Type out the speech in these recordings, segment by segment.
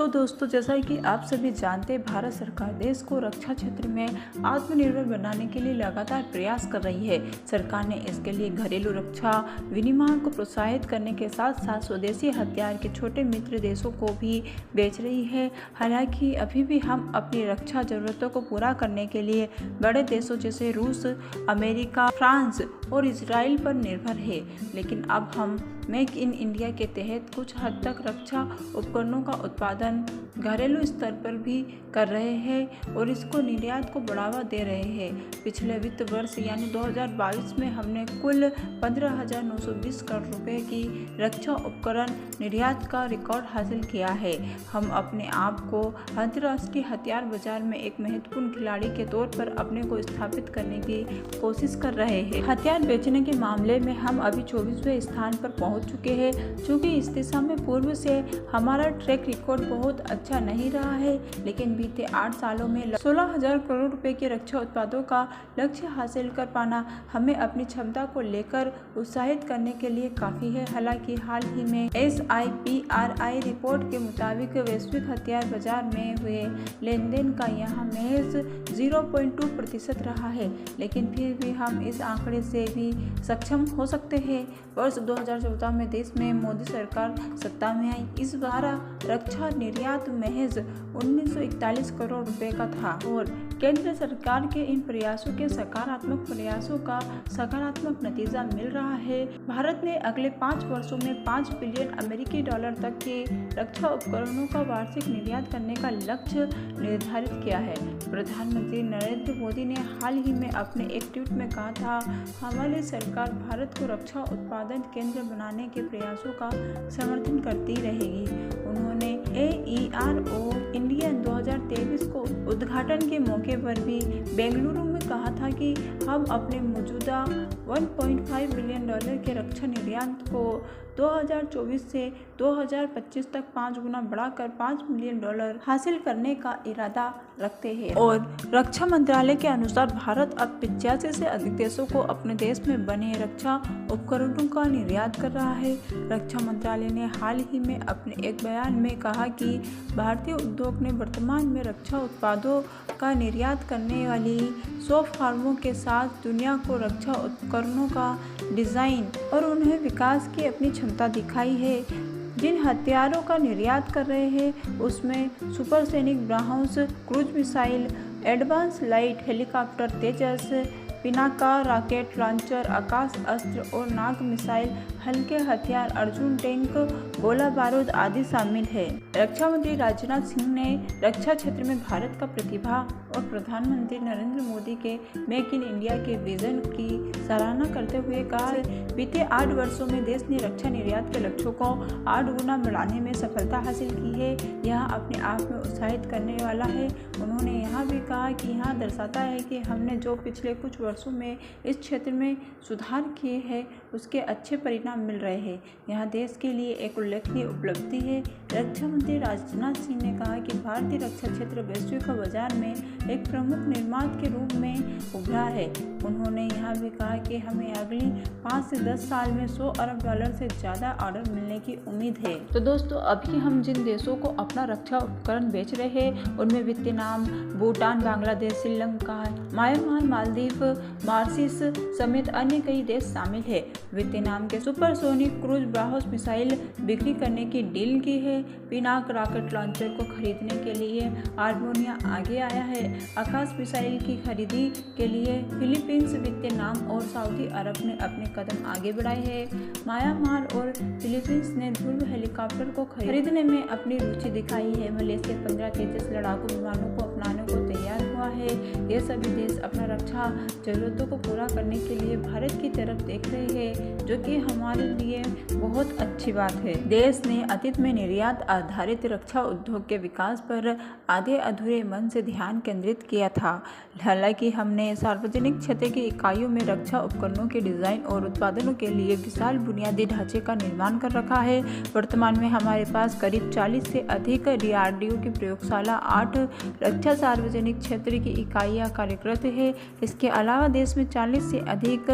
तो दोस्तों, जैसा कि आप सभी जानते हैं, भारत सरकार देश को रक्षा क्षेत्र में आत्मनिर्भर बनाने के लिए लगातार प्रयास कर रही है। सरकार ने इसके लिए घरेलू रक्षा विनिर्माण को प्रोत्साहित करने के साथ साथ स्वदेशी हथियार के छोटे मित्र देशों को भी बेच रही है। हालांकि अभी भी हम अपनी रक्षा जरूरतों को पूरा करने के लिए बड़े देशों जैसे रूस, अमेरिका, फ्रांस और इजराइल पर निर्भर है। लेकिन अब हम मेक इन इंडिया के तहत कुछ हद तक रक्षा उपकरणों का उत्पादन घरेलू स्तर पर भी कर रहे हैं और इसको निर्यात को बढ़ावा दे रहे हैं। पिछले वित्त वर्ष यानी 2022 में हमने कुल 15,920 करोड़ रुपए की रक्षा उपकरण निर्यात का रिकॉर्ड हासिल किया है। हम अपने आप को अंतर्राष्ट्रीय हथियार बाजार में एक महत्वपूर्ण खिलाड़ी के तौर पर अपने को स्थापित करने की कोशिश कर रहे हैं। हथियार बेचने के मामले में हम अभी 24वें स्थान पर पहुंच चुके हैं। चूँकि इस दिशा में पूर्व से हमारा ट्रैक रिकॉर्ड बहुत अच्छा नहीं रहा है, लेकिन बीते 8 सालों में 16,000 करोड़ रुपए के रक्षा उत्पादों का लक्ष्य हासिल कर पाना हमें अपनी क्षमता को लेकर उत्साहित करने के लिए काफ़ी है। हालांकि हाल ही में SIPRI रिपोर्ट के मुताबिक वैश्विक हथियार बाजार में हुए लेन देन का यहाँ महज 0.2% रहा है, लेकिन फिर भी हम इस आंकड़े से भी सक्षम हो सकते हैं। वर्ष 2014 में देश में मोदी सरकार सत्ता में आई। इस बार रक्षा निर्यात महज 1941 करोड़ रुपए का था और केंद्र सरकार के इन प्रयासों के सकारात्मक सकारात्मक नतीजा मिल रहा है। भारत ने अगले 5 वर्षों में 5 बिलियन अमेरिकी डॉलर तक के रक्षा उपकरणों का वार्षिक निर्यात करने का लक्ष्य निर्धारित किया है। प्रधानमंत्री नरेंद्र मोदी ने हाल ही में अपने एक ट्वीट में कहा था, हमारी सरकार भारत को रक्षा उत्पादन केंद्र बनाने के प्रयासों का समर्थन करती रहेगी। उन्होंने AERO इंडिया 2023 को उद्घाटन के मौके पर भी बेंगलुरु में कहा था कि हम अपने मौजूदा 1.5 बिलियन डॉलर के रक्षा निर्यात को 2024 से 2025 तक 5 गुना बढ़ाकर 5 बिलियन डॉलर हासिल करने का इरादा रखते हैं। और रक्षा मंत्रालय के अनुसार भारत अब 85 से अधिक देशों को अपने देश में बने रक्षा उपकरणों का निर्यात कर रहा है। रक्षा मंत्रालय ने हाल ही में अपने एक बयान में कहा कि भारतीय उद्योग ने वर्तमान में रक्षा उत्पादों का निर्यात करने वाली 100 फर्मों के साथ दुनिया को रक्षा उपकरणों का डिज़ाइन और उन्हें विकास की अपनी क्षमता दिखाई है। जिन हथियारों का निर्यात कर रहे हैं उसमें supersonic BrahMos cruise missile, advance light helicopter Tejas, Pinaka rocket launcher, Akash Astra और नाग मिसाइल, हल्के हथियार, अर्जुन टैंक, गोला बारूद आदि शामिल है। रक्षा मंत्री राजनाथ सिंह ने रक्षा क्षेत्र में भारत का प्रतिभा और प्रधानमंत्री नरेंद्र मोदी के मेक इन इंडिया के विजन की सराहना करते हुए कहा, बीते 8 वर्षों में देश ने रक्षा निर्यात के लक्ष्यों को 8 गुना बढ़ाने में सफलता हासिल की है। यह अपने आप में उत्साहित करने वाला है। उन्होंने यहाँ भी कहा कि यह दर्शाता है कि हमने जो पिछले कुछ वर्षों में इस क्षेत्र में सुधार किए हैं उसके अच्छे परिणाम मिल रहे हैं। यह देश के लिए एक उल्लेखनीय उपलब्धि है। रक्षा मंत्री राजनाथ सिंह ने कहा कि भारतीय रक्षा क्षेत्र वैश्विक बाजार में एक प्रमुख निर्माता के रूप में उभरा है। उन्होंने यह भी कहा कि हमें अगली 5 से 10 साल में 100 अरब डॉलर से ज़्यादा ऑर्डर मिलने की उम्मीद है। तो दोस्तों, अभी हम जिन देशों को अपना रक्षा उपकरण बेच रहे हैं उनमें Vietnam, Bhutan, Bangladesh, Sri Lanka, Myanmar, Maldives, Mauritius समेत अन्य कई देश शामिल है। वियतनाम के सुपरसोनिक क्रूज ब्रह्मोस मिसाइल बिक्री करने की डील की है। पिनाक रॉकेट लॉन्चर को खरीदने के लिए आर्मेनिया आगे आया है। आकाश मिसाइल की खरीदी के लिए फिलीपींस, वियतनाम और सऊदी अरब ने अपने कदम आगे बढ़ाए हैं। म्यांमार और फिलीपींस ने ध्रुव हेलीकॉप्टर को खरीदने में अपनी रुचि दिखाई है। मलेशिया 15 तेजस लड़ाकू विमानों को अपनाने को तैयार हुआ है। ये सभी देश अपना रक्षा जरूरतों को पूरा करने के लिए भारत की तरफ देख रहे हैं, जो कि हमारे लिए बहुत अच्छी बात है। देश ने अतीत में निर्यात आधारित रक्षा उद्योग के विकास पर आधे अधूरे मन से ध्यान केंद्रित किया था। हालांकि हमने सार्वजनिक क्षेत्र की इकाइयों में रक्षा उपकरणों के डिजाइन और उत्पादनों के लिए विशाल बुनियादी ढांचे का निर्माण कर रखा है। वर्तमान में हमारे पास करीब 40 से अधिक DRDO की प्रयोगशाला, 8 रक्षा सार्वजनिक क्षेत्र की इकाइयाँ कार्यरत है। इसके अलावा देश में 40 से अधिक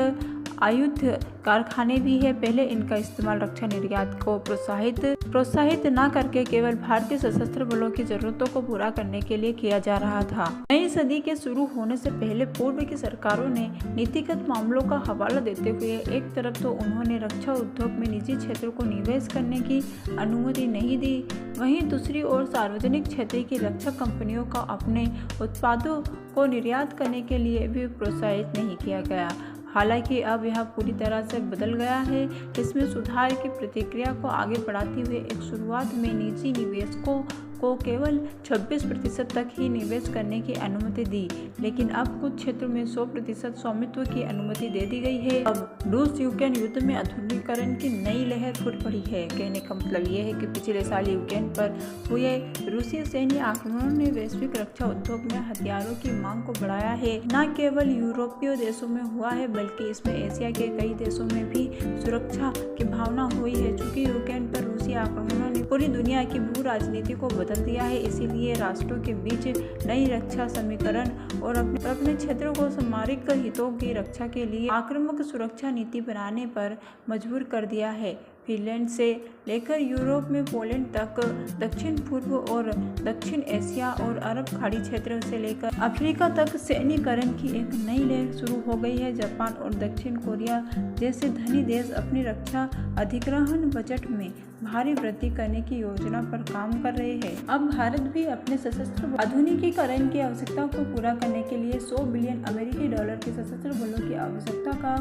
आयुध कारखाने भी है। पहले इनका इस्तेमाल रक्षा निर्यात को प्रोत्साहित न करके केवल भारतीय सशस्त्र बलों की जरूरतों को पूरा करने के लिए किया जा रहा था। नई सदी के शुरू होने से पहले पूर्व की सरकारों ने नीतिगत मामलों का हवाला देते हुए एक तरफ तो उन्होंने रक्षा उद्योग में निजी क्षेत्रों को निवेश करने की अनुमति नहीं दी, वहीं दूसरी ओर सार्वजनिक क्षेत्र की रक्षा कंपनियों का अपने उत्पादों को निर्यात करने के लिए भी प्रोत्साहित नहीं किया गया। हालांकि अब यह पूरी तरह से बदल गया है। इसमें सुधार की प्रक्रिया को आगे बढ़ाते हुए एक शुरुआत में निजी निवेशकों को केवल 26% तक ही निवेश करने की अनुमति दी, लेकिन अब कुछ क्षेत्रों में 100% स्वामित्व की अनुमति दे दी गई है। अब रूस यूक्रेन युद्ध में आधुनिकीकरण की नई लहर फूट पड़ी है। कहने का मतलब ये है कि पिछले साल यूक्रेन पर हुए रूसी सैन्य आक्रमणों ने वैश्विक रक्षा उद्योग में हथियारों की मांग को बढ़ाया है। न केवल यूरोपीय देशों में हुआ है, बल्कि इसमें एशिया के कई देशों में भी सुरक्षा की भावना हुई है। चूंकि यूक्रेन पर रूसी आक्रमणों ने पूरी दुनिया की भू राजनीति को बदल दिया है, इसीलिए राष्ट्रों के बीच नई रक्षा समीकरण और अपने क्षेत्रों को सामरिक हितों की रक्षा के लिए आक्रामक सुरक्षा नीति बनाने पर मजबूर कर दिया है। फिनलैंड से लेकर यूरोप में पोलैंड तक, दक्षिण पूर्व और दक्षिण एशिया और अरब खाड़ी क्षेत्र से लेकर अफ्रीका तक सैन्यीकरण की एक नई लहर शुरू हो गई है। जापान और दक्षिण कोरिया जैसे धनी देश अपनी रक्षा अधिग्रहण बजट में भारी वृद्धि करने की योजना पर काम कर रहे हैं। अब भारत भी अपने सशस्त्र आधुनिकीकरण की आवश्यकता को पूरा करने के लिए $100 बिलियन अमेरिकी डॉलर के सशस्त्र बलों की आवश्यकता का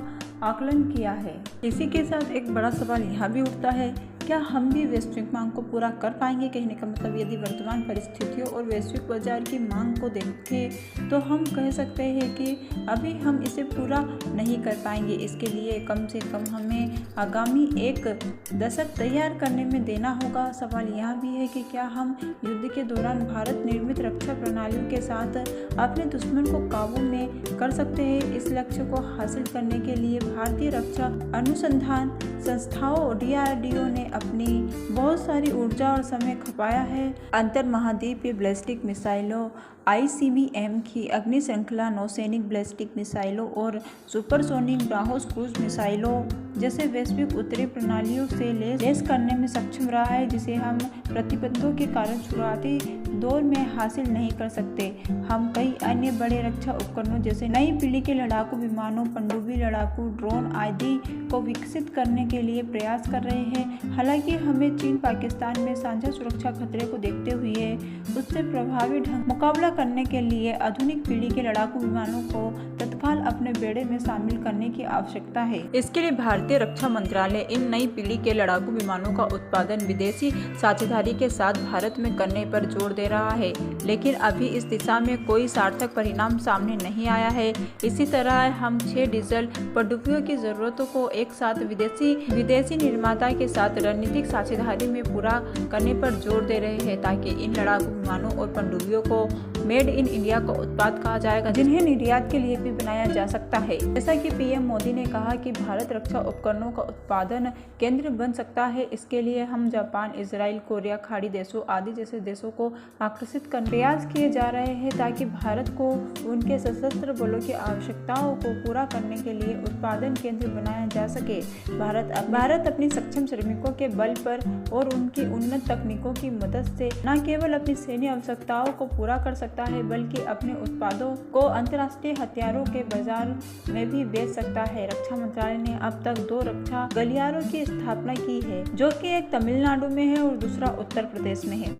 आकलन किया है। इसी के साथ एक बड़ा सवाल यह भी उठता है, क्या हम भी वैश्विक मांग को पूरा कर पाएंगे? कहने का मतलब यदि वर्तमान परिस्थितियों और वैश्विक बाजार की मांग को देखें तो हम कह सकते हैं कि अभी हम इसे पूरा नहीं कर पाएंगे। इसके लिए कम से कम हमें आगामी एक दशक तैयार करने में देना होगा। सवाल यह भी है कि क्या हम युद्ध के दौरान भारत निर्मित रक्षा प्रणालियों के साथ अपने दुश्मन को काबू में कर सकते हैं? इस लक्ष्य को हासिल करने के लिए भारतीय रक्षा अनुसंधान संस्थाओं DRDO ने अपनी बहुत सारी ऊर्जा और समय खपाया है। अंतर महाद्वीपीय बैलिस्टिक मिसाइलों ICBM की अग्नि श्रृंखला, नौसैनिक बैलिस्टिक मिसाइलों और सुपरसोनिक ब्राह्मोस क्रूज मिसाइलों जैसे वैश्विक उत्तरी प्रणालियों से लैस करने में सक्षम रहा है, जिसे हम प्रतिबंधों के कारण शुरुआती दौर में हासिल नहीं कर सकते। हम कई अन्य बड़े रक्षा उपकरणों जैसे नई पीढ़ी के लड़ाकू विमानों, पनडुब्बी लड़ाकू ड्रोन आदि को विकसित करने के लिए प्रयास कर रहे हैं। हालांकि हमें चीन पाकिस्तान में साझा सुरक्षा खतरे को देखते हुए उससे प्रभावी ढंग मुकाबला करने के लिए आधुनिक पीढ़ी के लड़ाकू विमानों को तत्काल अपने बेड़े में शामिल करने की आवश्यकता है। इसके लिए भारतीय रक्षा मंत्रालय इन नई पीढ़ी के लड़ाकू विमानों का उत्पादन विदेशी साझेदारी के साथ भारत में करने पर जोर दे रहा है, लेकिन अभी इस दिशा में कोई सार्थक परिणाम सामने नहीं आया है। इसी तरह हम 6 डीजल पनडुब्बियों की जरूरतों को एक साथ विदेशी निर्माता के साथ रणनीतिक साझेदारी में पूरा करने पर जोर दे रहे हैं, ताकि इन लड़ाकू विमानों और पनडुब्बियों को मेड इन इंडिया का उत्पाद कहा जाएगा, जिन्हें निर्यात के लिए भी बनाया जा सकता है। जैसा कि PM मोदी ने कहा कि भारत रक्षा उपकरणों का उत्पादन केंद्र बन सकता है। इसके लिए हम जापान, इजराइल, कोरिया, खाड़ी देशों आदि जैसे देशों को आकर्षित करने प्रयास किए जा रहे हैं, ताकि भारत को उनके सशस्त्र बलों की आवश्यकताओं को पूरा करने के लिए उत्पादन केंद्र बनाया जा सके। भारत अपनी सक्षम श्रमिकों के बल पर और उनकी उन्नत तकनीकों की मदद से न केवल अपनी सैन्य आवश्यकताओं को पूरा कर सकता है, बल्कि अपने उत्पादों को अंतर्राष्ट्रीय हथियारों के बाजार में भी बेच सकता है। रक्षा मंत्रालय ने अब तक 2 रक्षा गलियारों की स्थापना की है, जो कि एक तमिलनाडु में है और दूसरा उत्तर प्रदेश में है।